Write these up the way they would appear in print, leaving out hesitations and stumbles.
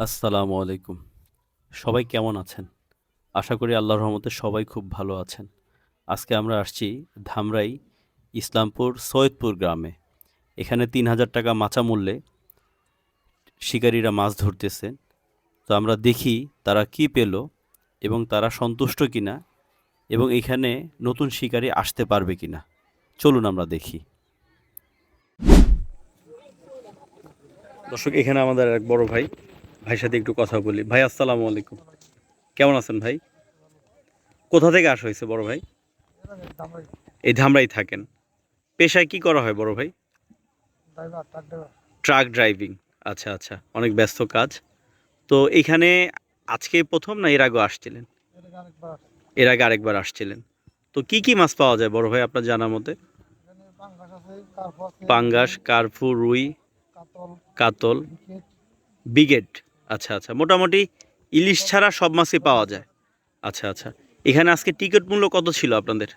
আসসালামু আলাইকুম। সবাই কেমন আছেন? আশা করি আল্লাহর রহমতে সবাই খুব ভালো আছেন। আজকে আমরা আসছি ধামরাই ইসলামপুর সৈয়দপুর গ্রামে। এখানে ৳৩,০০০ মাচা মূল্যে শিকারীরা মাছ ধরতেছে। তো আমরা দেখি তারা কি পেল এবং তারা সন্তুষ্ট কিনা এবং এখানে নতুন শিকারী আসতে পারবে কিনা। চলুন আমরা দেখি। দর্শক এখানে আমাদের এক বড় ভাই, ভাইয়ের সাথে একটু কথা বলি। ভাই আসসালামু আলাইকুম। কেমন আছেন ভাই? কোথা থেকে আসা হয়েছে বড় ভাই? এই ধামরাই থাকেন। পেশায় কি করা হয় বড় ভাই? Truck driving. আচ্ছা, আচ্ছা। অনেক ব্যস্ত কাজ। তো এখানে আজকে ১ম না এর আগেও আসছিলেন? এর আগে আরেকবার আসছিলেন। তো কি মাছ পাওয়া যায় বড় ভাই আপনার জানা মতে? পাঙ্গাস, কার্পু, রুই, কাতল, বিগেট। আচ্ছা, আচ্ছা। মোটামুটি ইলিশ ছাড়া সব মাছই পাওয়া যায়। আচ্ছা, আচ্ছা। এখানে আজকে টিকিট মূল্য কত ছিল আপনাদের?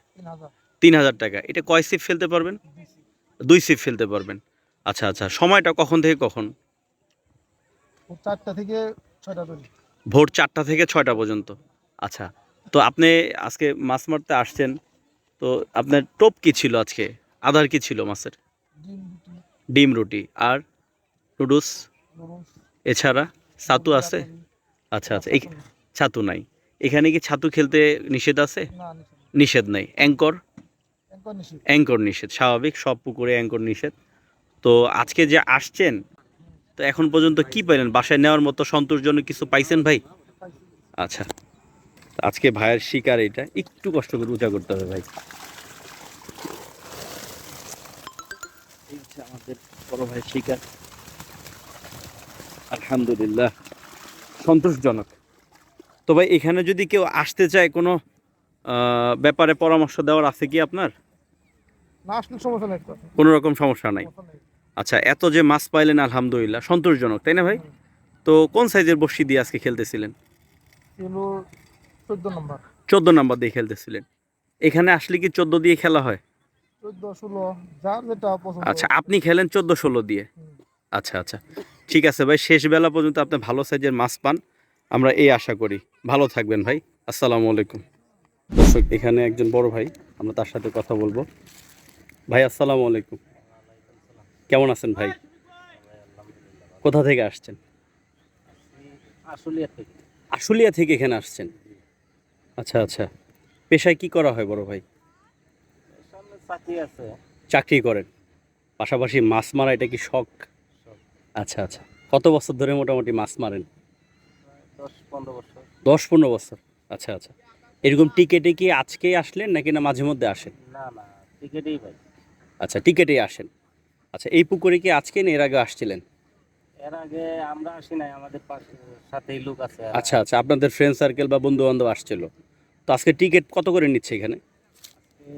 ৳৩,০০০। এটা কয় ছিপ ফেলতে পারবেন? ২ ছিপ ফেলতে পারবেন। আচ্ছা, আচ্ছা। সময়টা কখন থেকে কখন? ভোর ৪টা থেকে ৬টা পর্যন্ত। আচ্ছা। তো আপনি আজকে মাছ মারতে আসছেন। তো আপনার টোপ কি ছিল আজকে? আদার কি ছিল মাছের? ডিম রুটি আর নুডলস এছাড়া ছাতু আছে? আচ্ছা, আচ্ছা। ছাতু নাই। এখানে কি ছাতু খেলতে নিষেধ আছে? নিষেধ নাই। অ্যাঙ্কর? অ্যাঙ্কর নিষেধ। স্বাভাবিক সব পুকুরে অ্যাঙ্কর নিষেধ। তো আজকে যে আসছেন, তো এখন পর্যন্ত কি পাইলেন? বাসায় নেওয়ার মতো সন্তোষজনক কিছু পাইছেন ভাই? আচ্ছা। আজকে ভাইয়ের শিকার এটা। একটু কষ্ট করে উঁচা করতে হবে ভাই। এই হচ্ছে আমাদের বড় ভাইয়ের শিকার। আলহামদুলিল্লাহ। সন্তোষজনক। তো ভাই এখানে যদি কেউ আসতে চায় কোনো ব্যাপারে পরামর্শ দেওয়ার আছে কি আপনার? না আসলে সমস্যা নাই তো। কোনো রকম সমস্যা নাই। আচ্ছা এত যে মাছ পাইলেন আলহামদুলিল্লাহ সন্তোষজনক তাই না ভাই? তো কোন সাইজের বড়শি দিয়ে আজকে খেলতেছিলেন? কিলো 14 নম্বর। ১৪ নাম্বার দিয়ে খেলতেছিলেন। এখানে আসলে কি ১৪ দিয়ে খেলা হয়? 14, 16 যার যেটা পছন্দ। আচ্ছা আপনি খেলেন ১৪-১৬ দিয়ে। আচ্ছা, আচ্ছা। ঠিক আছে ভাই শেষ বেলা পর্যন্ত আপনি ভালো সাইজের মাছ পান। আমরা এই আশা করি। ভালো থাকবেন ভাই। আসসালামু আলাইকুম। দর্শক এখানে একজন বড় ভাই, আমরা তার সাথে কথা বলবো। ভাই আসসালামু আলাইকুম। কেমন আছেন ভাই? কোথা থেকে আসছেন? আশুলিয়া থেকে। আশুলিয়া থেকে এখানে আসছেন? আচ্ছা, আচ্ছা। পেশায় কি করা হয় বড় ভাই? সামনে চাকরি আছে। চাকরি করেন। পাশাপাশি মাছ মারা এটা কি শখ? সব আচ্ছা, আচ্ছা। কত বছর ধরে মোটামুটি মাছ মারেন? প্রায় 10-15 বছর। ১০-১৫ বছর। আচ্ছা, আচ্ছা। এরকম টিকেটে কি আজকেই আসলেন নাকি না মাঝে মধ্যে আসেন? না, না, টিকেটেই ভাই। আচ্ছা টিকেটেই আসেন। আচ্ছা এই পুকুরে কি আজকে না এর আগে আসছিলেন? এর আগে আমরা আসি নাই, আমাদের পাশে সাথেই লোক আছে এরা আচ্ছা, আচ্ছা। আপনাদের ফ্রেন্ড সার্কেল বা বন্ধু-বান্ধব আসছিল। তো আজকে টিকেট কত করে নিচ্ছে এখানে? আজকে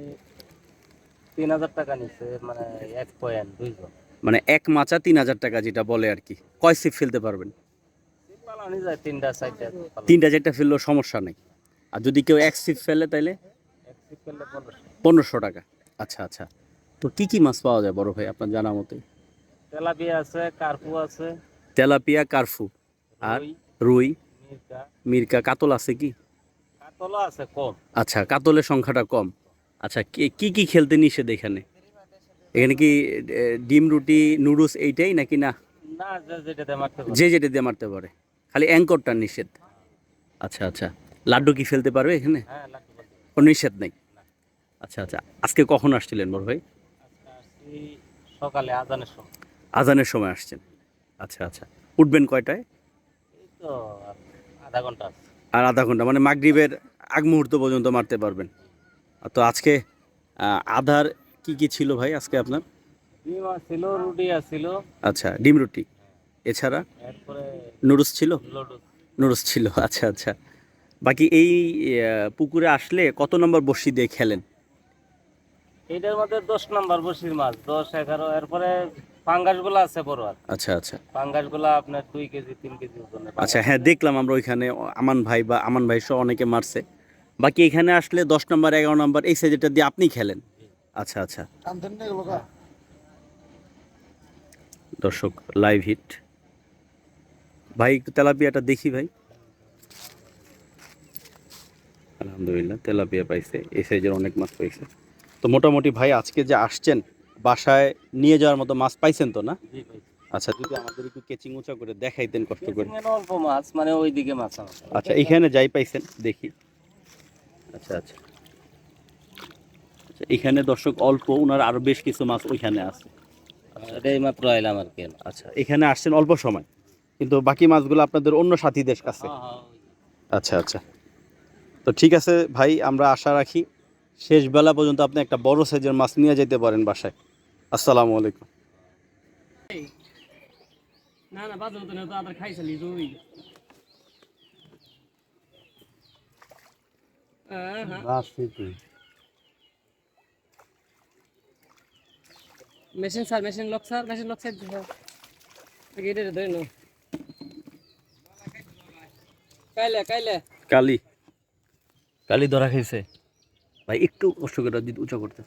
৳৩,০০০ নিচ্ছে, মানে ১ পয়েন্ট ২ জন। মানে এক মাচা ৳৩,০০০ যেটা বলে আরকি। কয় ছিপ ফেলতে পারবেন? ছিপ পালানি যায় ৩টা ৪টা পালানি। ৩টা-৪টা ফেললেও সমস্যা নাই। আর যদি কেউ এক ছিপ ফেলে তাইলে? এক ছিপ ফেললে ১৫০০। ৳১৫০০। আচ্ছা, আচ্ছা। তো কি মাছ পাওয়া যায় বড় ভাই আপনার জানা মতে? তেলাপিয়া আছে, কার্পু আছে, তেলাপিয়া, কার্ফু আর রুই, রুই, মিরকা, মিরকা, কাতল আছে কি? কাতলও আছে কম। আচ্ছা কাতলের সংখ্যাটা কম। আচ্ছা কি খেলতে নিষেধ এখানে? এখানে কি ডিম রুটি, নুডলস এইটাই নাকি না? না, যে যেটাতে মারতে পারে। যে যেটা দিয়ে মারতে পারে। খালি অ্যাঙ্করটা নিষেধ। আচ্ছা, আচ্ছা। লাড্ডু কি ফেলতে পারবে এখানে? হ্যাঁ, লাগতে পারে। কোনো নিষেধ নাই। না, আচ্ছা, আচ্ছা। আজকে কখন আসছিলেন বড় ভাই? আজকে আসছি সকালে আজানের সময়। আজানের সময় আসছেন। আচ্ছা, আচ্ছা। উঠবেন কয়টায়? এই তো আর আধা ঘন্টা আছে। আর আধা ঘন্টা মানে মাগরিবের আগ মুহূর্ত পর্যন্ত মারতে পারবেন। তো আজকে আধার কি ছিল ভাই আজকে আপনার? ডিম আছিল, রুটি আছিল। আচ্ছা ডিম রুটি। এছাড়া এরপরে নুডলস ছিল? লডু। নুডলস ছিল। আচ্ছা, আচ্ছা। বাকি এই পুকুরে আসলে কত নম্বর বড়শি দিয়ে খেলেন? এইটার মধ্যে ১০ নাম্বার বড়শির মাছ, ১০, ১১। এরপরে পাঙ্গাস গুলা আছে বড় আর। আচ্ছা, আচ্ছা। পাঙ্গাস গুলা আপনার ২ কেজি ৩ কেজি ওজনের আচ্ছা পাঙ্গাস হ্যাঁ আছে। দেখলাম আমরা ওইখানে আমান ভাই সহ অনেকে মারছে। বাকি এখানে আসলে ১০ নাম্বার ১১ নাম্বার এই সাইজেরটা দিয়ে আপনি খেলেন। আচ্ছা, আচ্ছা। কান্দেন না এগুলো কা। দর্শক লাইভ হিট। ভাই একটু তেলাপিয়াটা দেখি ভাই। আলহামদুলিল্লাহ তেলাপিয়া পাইছে, এই সাইজের অনেক মাছ পাইছে। তো মোটামুটি ভাই আজকে যে আসছেন বাসায় নিয়ে যাওয়ার মতো মাছ পাইছেন তো না? জি ভাই। আচ্ছা, যদি আমাদের একটু কেচিং উঁচা করে দেখাইতেন কষ্ট করে। কেচিংয়ে অল্প মাছ, মানে ওইদিকে মাছ আমার। আচ্ছা, এখানে যাই পাইছেন দেখি। আচ্ছা আচ্ছা আচ্ছা, এখানে দর্শক অল্প, ওনার আরো বেশ কিছু মাছ ওইখানে আছে। এটাই মাত্র আইলাম আর কি। আচ্ছা, এখানে আসছেন অল্প সময়, কিন্তু বাকি মাছগুলো আপনাদের অন্য সাথীদের কাছে। আচ্ছা আচ্ছা, তো ঠিক আছে ভাই, আমরা আশা রাখি শেষ বেলা পর্যন্ত আপনি একটা বড় সাইজের মাছ নিয়ে যেতে পারেন বাসায়। আসসালামু আলাইকুম। না না বাজার তো না তো আবার খাইছিলি তুই machine sir machine lock sir আগে এটা ধরে নাও কাইলে কালি কালি ধরা খাইছে ভাই, একটু কষ্ট করে যদি উঁচা করতে।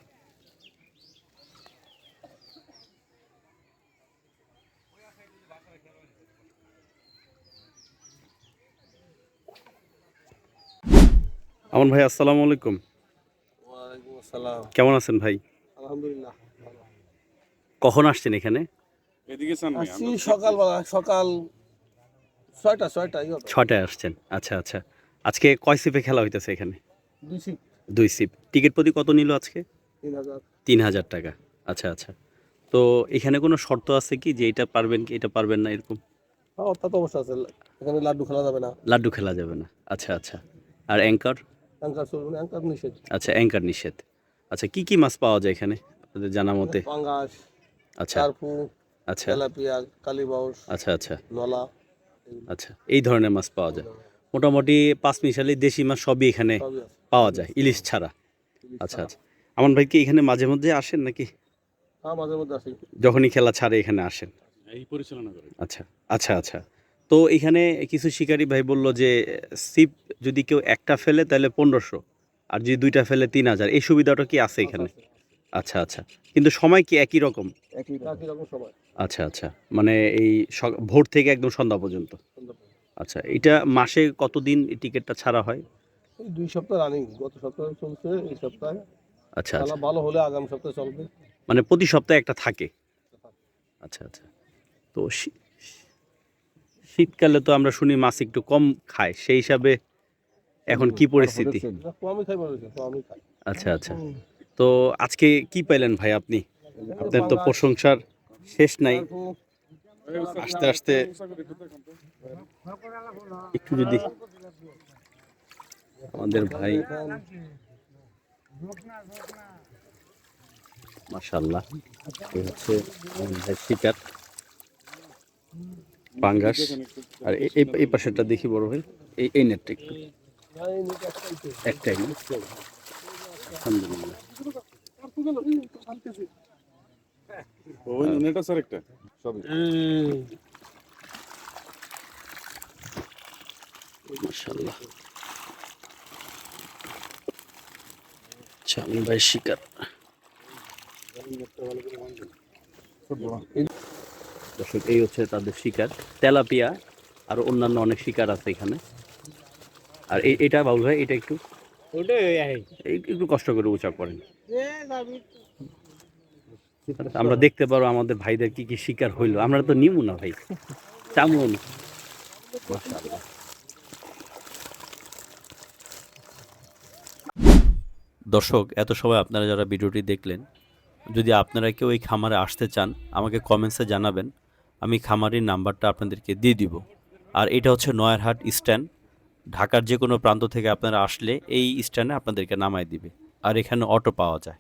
আমন ভাই আসসালামু আলাইকুম। ওয়ালাইকুম আসসালাম। কেমন আছেন ভাই? আলহামদুলিল্লাহ। কখন আসছেন এখানে? আসছি সকালবেলা, সকাল 6টা 6টায় আসছেন। আচ্ছা আচ্ছা, আজকে কয় সিপে খেলা হইতেছে এখানে? 2 সিপ। টিকিট প্রতি কত নিল আজকে? 3000। 3000 টাকা। আচ্ছা আচ্ছা, তো এখানে কোনো শর্ত আছে কি যে এটা পারবেন কি এটা পারবেন না এরকম? হ্যাঁ, তা তো অবশ্যই আছে। এখানে লাড্ডু খেলা যাবে না, লাড্ডু খেলা যাবে না। আচ্ছা আচ্ছা, আর অ্যাঙ্কার? অ্যাঙ্কার চলবে না, অ্যাঙ্কার নিষেধ। আচ্ছা, অ্যাঙ্কার নিষেধ। আচ্ছা, কি কি মাছ পাওয়া যায় এখানে আপনাদের জানা মতে? পাঙ্গাস, আচ্ছা চারপু, আচ্ছা তেলাপিয়া, কালীবাউস, আচ্ছা আচ্ছা নলা। আচ্ছা, এই ধরনের মাছ পাওয়া যায় মোটামুটি। পাঁচমিশালি দেশি মাছ সবই এখানে সবই আছে। পাওয়া যায়, ইলিশ ছাড়া। আচ্ছা আচ্ছা, আমার ভাই কি এখানে মাঝে মধ্যে আসেন নাকি? হ্যাঁ, মাঝে মধ্যে আসি। যখনই খেলা ছাড়ে এখানে আসেন? এই পরিচালনা করে। আচ্ছা আচ্ছা আচ্ছা, তো এখানে কিছু শিকারী ভাই বলল যে সিপ যদি কেউ একটা ফেলে তাহলে 1500, আর যদি দুইটা ফেলে 3000। এই সুবিধাটা কি আছে এখানে? আচ্ছা আচ্ছা, কিন্তু সময় কি একই রকম? একই রকম সময়। আচ্ছা আচ্ছা, মানে এই ভোর থেকে একদম সন্ধ্যা পর্যন্ত। আচ্ছা, এটা মাসে কতদিন এই টিকিটটা ছাড়া হয়? এই 2 সপ্তাহ রানিং, গত সপ্তাহে চলছে, এই সপ্তাহে আচ্ছা খেলা আচ্ছা, ভালো হলে আগামী সপ্তাহে চলবে। মানে প্রতি সপ্তাহে একটা থাকে। আচ্ছা আচ্ছা, তো শীতকালে তো আমরা শুনি মাছ একটু কম খায়, সেই হিসাবে এখন কি পরিস্থিতি? না, কমই খাই বলেছে, কমই খাই। আচ্ছা আচ্ছা, তো আজকে কি পাইলেন ভাই আপনি? আপনার তো প্রশংসার শেষ নাই। আস্তে আস্তে একটু যদি আমাদের ভাই, মাশাআল্লাহ, এই হচ্ছে আমাদের ভাই শিকার পাঙ্গাস। আর এই পাশেরটা দেখি বড় ভাই, এই নেটটা একটু একটাই না? আলহামদুলিল্লাহ। ওই নেট আছে একটা সবই। মাশাআল্লাহ, চালু ভাই শিকার। দর্শক, এই হচ্ছে তাদের শিকার, তেলাপিয়া আর অন্যান্য অনেক শিকার আছে এখানে। আর এটা বাবুল ভাই, এটা একটু একটু কষ্ট করে উঁচা করেন, আমরা দেখতে পারবো আমাদের ভাইদের কি কি শিকার হইলো। আমরা তো নিমু না ভাই, চামুন। মাশাআল্লাহ। দর্শক, এত সময় আপনারা যারা ভিডিওটি দেখলেন, যদি আপনারা কেউ এই খামারে আসতে চান আমাকে কমেন্টসে জানাবেন, আমি খামারির নাম্বারটা আপনাদেরকে দিয়ে দিব। আর এটা হচ্ছে নয়ারহাট স্ট্যান্ড, ঢাকার যে কোনো প্রান্ত থেকে আপনারা আসলে এই স্ট্যান্ডে আপনাদেরকে নামায় দিবে। আর এখানে অটো পাওয়া যায়।